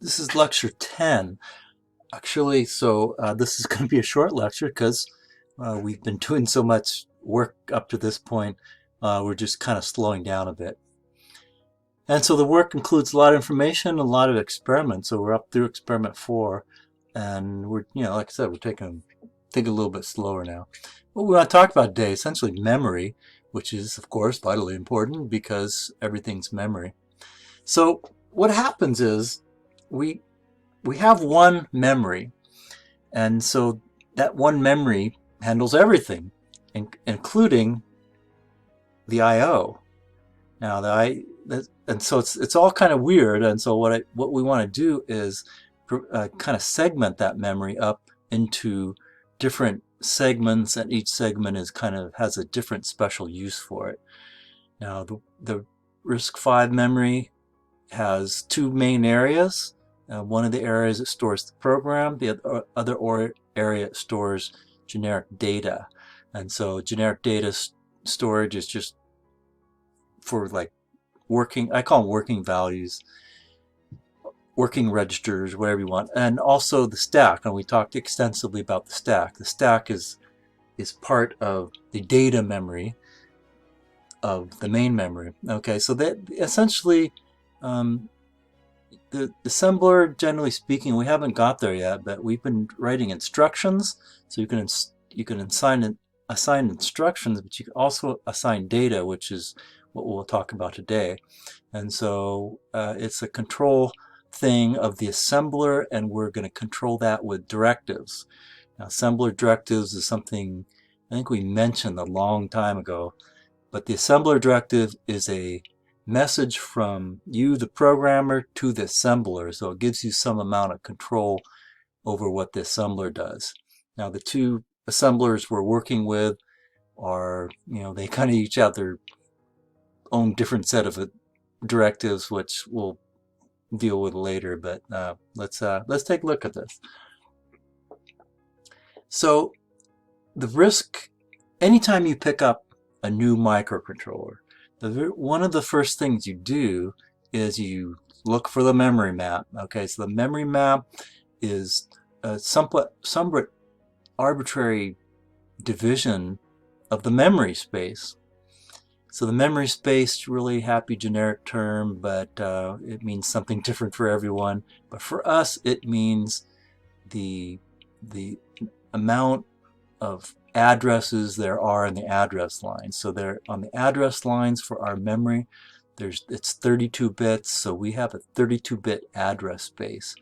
This is lecture 10, actually, so this is going to be a short lecture because we've been doing so much work up to this point. We're just kind of slowing down a bit. And so the work includes a lot of information, a lot of experiments. So we're up through experiment 4, and we're, like I said, we're taking a little bit slower now. What we want to talk about today is essentially memory, which is, of course, vitally important because everything's memory. So what happens is we have one memory, and so that one memory handles everything, including the I/O. Now and so it's all kind of weird. And so what we want to do is kind of segment that memory up into different segments, and each segment has a different special use for it. Now the RISC-V memory has two main areas. One of the areas it stores the program, the other area it stores generic data. And so generic data storage is just for like working, I call them working values, working registers, whatever you want. And also the stack, and we talked extensively about the stack. The stack is part of the data memory of the main memory. Okay, so that essentially the assembler, generally speaking, we haven't got there yet, but we've been writing instructions. So you can assign instructions, but you can also assign data, which is what we'll talk about today. And so it's a control thing of the assembler, and we're going to control that with directives. Now, assembler directives is something I think we mentioned a long time ago, but the assembler directive is a message from you, the programmer, to the assembler. So it gives you some amount of control over what the assembler does. Now, the two assemblers we're working with are, they kind of each have their own different set of directives, which we'll deal with later. But let's take a look at this. So the RISC, anytime you pick up a new microcontroller, one of the first things you do is you look for the memory map. Okay, so the memory map is a somewhat arbitrary division of the memory space. So the memory space, really happy generic term, but it means something different for everyone. But for us, it means the amount of addresses there are in the address lines. So there on the address lines for our memory, it's 32 bits, so we have a 32-bit address space.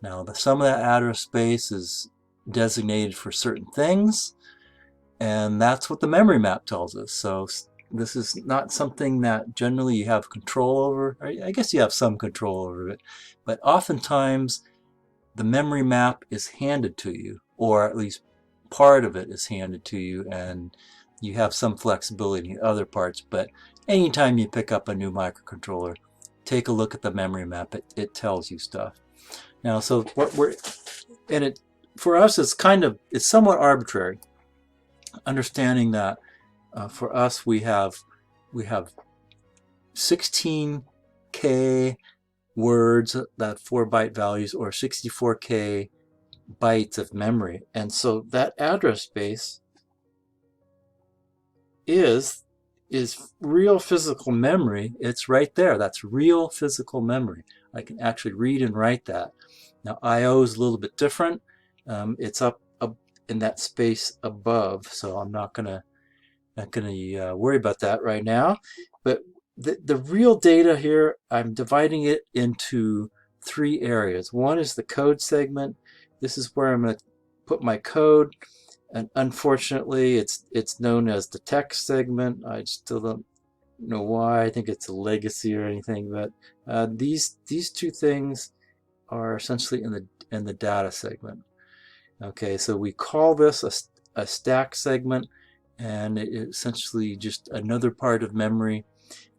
Now the sum of that address space is designated for certain things, and that's what the memory map tells us. So this is not something that generally you have control over. I guess you have some control over it, but oftentimes the memory map is handed to you, or at least part of it is handed to you, and you have some flexibility in other parts. But anytime you pick up a new microcontroller, take a look at the memory map. It tells you stuff. Now, so what we're and it for us it's somewhat arbitrary. Understanding that for us we have 16K words, that 4-byte values, or 64K bytes of memory. And so that address space is real physical memory. It's right there. That's real physical memory. I can actually read and write that. Now I/O is a little bit different. It's up in that space above, so I'm not gonna worry about that right now. But the real data here, I'm dividing it into 3 areas. One is the code segment. This is where I'm going to put my code, and unfortunately it's known as the text segment. I still don't know why. I think it's a legacy or anything, but these two things are essentially in the data segment. Okay, so we call this a stack segment, and it is essentially just another part of memory.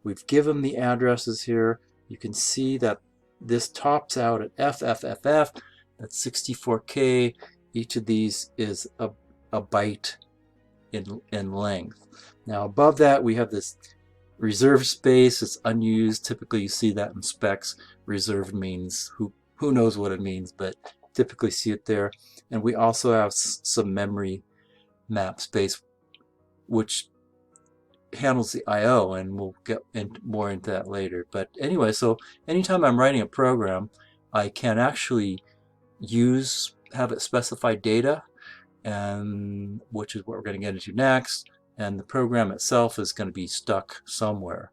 We've given the addresses here. You can see that this tops out at FFFF. That's 64K. Each of these is a byte in length. Now above that we have this reserved space. It's unused. Typically you see that in specs. Reserved means who knows what it means, but typically see it there. And we also have some memory map space, which handles the I/O, and we'll get more into that later. But anyway, so anytime I'm writing a program, I can actually have it specify data, and which is what we're going to get into next. And the program itself is going to be stuck somewhere.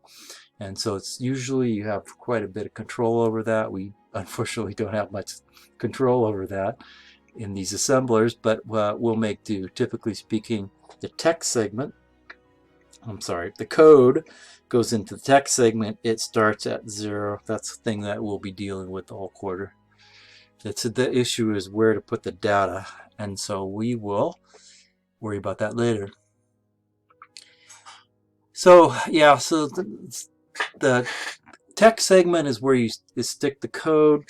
And so it's usually you have quite a bit of control over that. We unfortunately don't have much control over that in these assemblers, but we'll make do. Typically speaking, the text segment, the code goes into the text segment. It starts at 0. That's the thing that we'll be dealing with the whole quarter. The issue is where to put the data, and so we will worry about that later. So yeah, so the text segment is where you stick the code.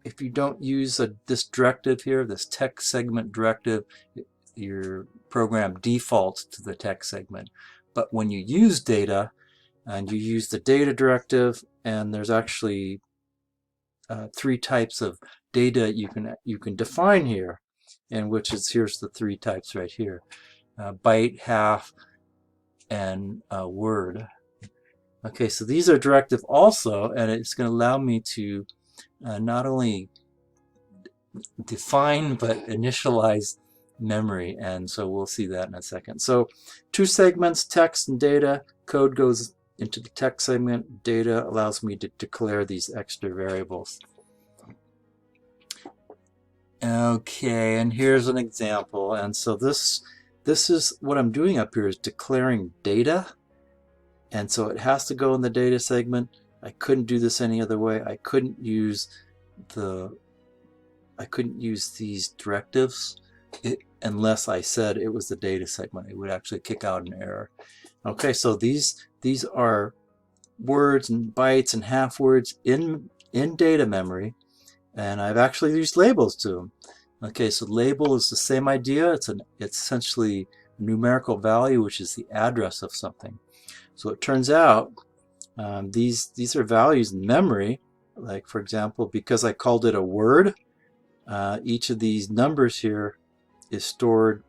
If you don't use this directive here, this text segment directive, your program defaults to the text segment. But when you use data, and you use the data directive, and there's actually 3 types of data you can define here, and here's the 3 types right here: byte, half, and word. Okay, so these are directive also, and it's going to allow me to not only define but initialize memory, and so we'll see that in a second. So 2 segments, text and data. Code goes into the text segment. Data allows me to declare these extra variables. Okay, and here's an example. And so this is what I'm doing up here, is declaring data. And so it has to go in the data segment. I couldn't do this any other way. I couldn't use these directives unless I said it was the data segment. It would actually kick out an error. Okay, so these are words and bytes and half words in data memory, and I've actually used labels to them. Okay, so label is the same idea. It's essentially a numerical value, which is the address of something. So it turns out these are values in memory. Like, for example, because I called it a word, each of these numbers here is stored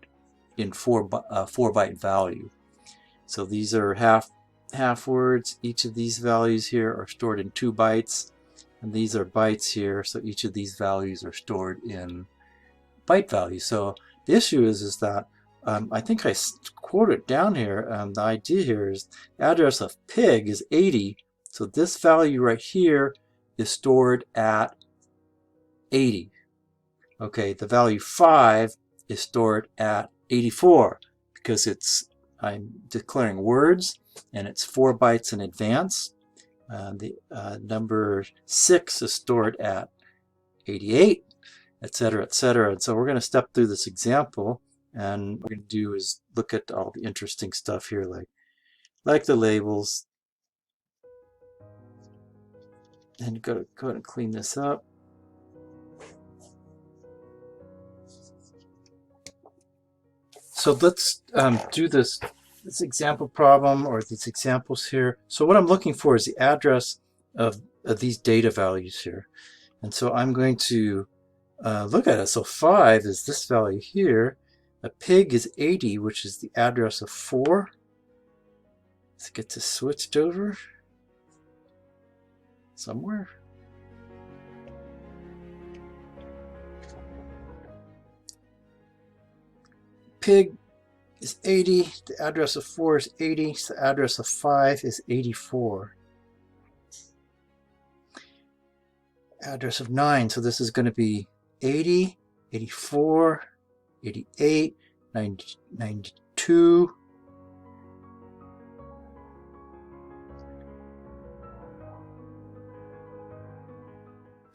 in 4-byte value. So these are half words. Each of these values here are stored in 2 bytes, and these are bytes here. So each of these values are stored in byte value. So the issue is that I think I quoted down here. The idea here is the address of pig is 80. So this value right here is stored at 80. Okay, the value 5 is stored at 84 because I'm declaring words, and it's 4 bytes in advance. The number 6 is stored at 88, etc., etc. And so we're going to step through this example, and what we're going to do is look at all the interesting stuff here, like the labels. And go ahead and clean this up. So let's do this example problem, or these examples here. So what I'm looking for is the address of these data values here. And so I'm going to look at it. So 5 is this value here. A pig is 80, which is the address of 4. Let's get this switched over somewhere. Pig is 80, the address of 4 is 80, so the address of 5 is 84. Address of 9, so this is going to be 80, 84, 88, 90, 92.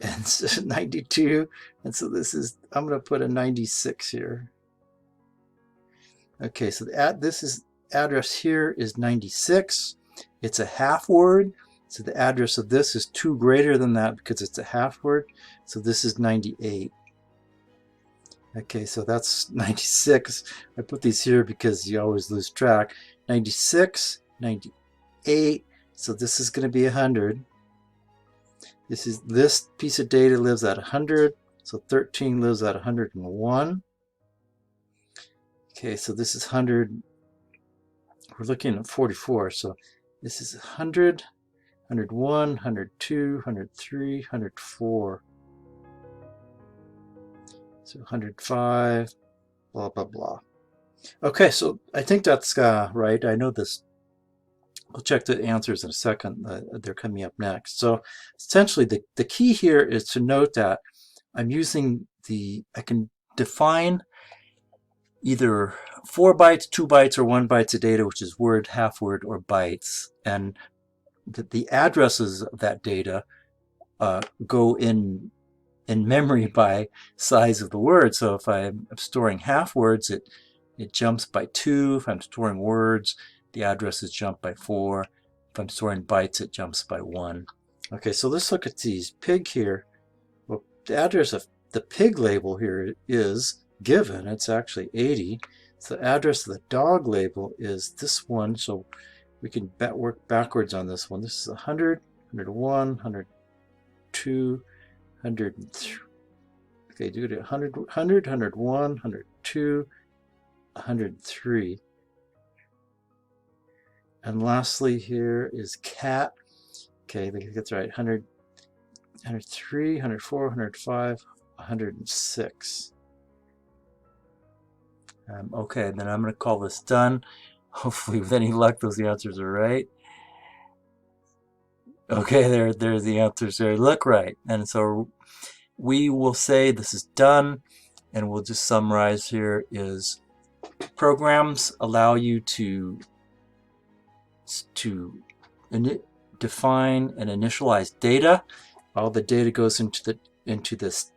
And so 92, and so this is, I'm going to put a 96 here. Okay, so this address here is 96. It's a half word, so the address of this is 2 greater than that because it's a half word. So this is 98. Okay, so that's 96. I put these here because you always lose track. 96, 98. So this is going to be 100. This piece of data lives at 100, so 13 lives at 101. Okay, so this is 100. We're looking at 44, so this is 100, 101, 102, 103, 104. So 105, blah, blah, blah. Okay, so I think that's right. I know this. We'll check the answers in a second. They're coming up next. So essentially, the key here is to note that I'm using I can define either 4 bytes, 2 bytes, or 1 bytes of data, which is word, half word, or bytes. And the addresses of that data go in memory by size of the word. So if I'm storing half words, it jumps by 2. If I'm storing words, the addresses jump by 4. If I'm storing bytes, it jumps by 1. Okay, so let's look at these. Pig here. Well, the address of the pig label here is given. It's actually 80. So the address of the dog label is this one. So we can work backwards on this one. This is 100, 101, 102, 103. Okay, do it at 100, 101, 102, 103. And lastly here is cat. Okay, I think that's right. 100, 103, 104, 105, 106. Okay, then I'm going to call this done. Hopefully with any luck those answers are right. Okay, there's the answers there. Look right. And so we will say this is done, and we'll just summarize here is programs allow you to define and initialize data. All the data goes into this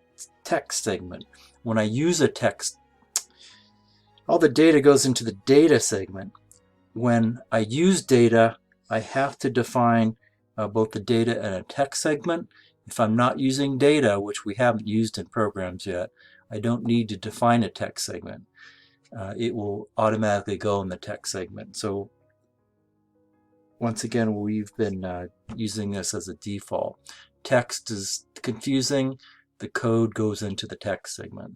text segment. When I use a text, all the data goes into the data segment. When I use data, I have to define both the data and a text segment. If I'm not using data, which we haven't used in programs yet, I don't need to define a text segment. It will automatically go in the text segment. So once again, we've been using this as a default. Text is confusing. The code goes into the text segment.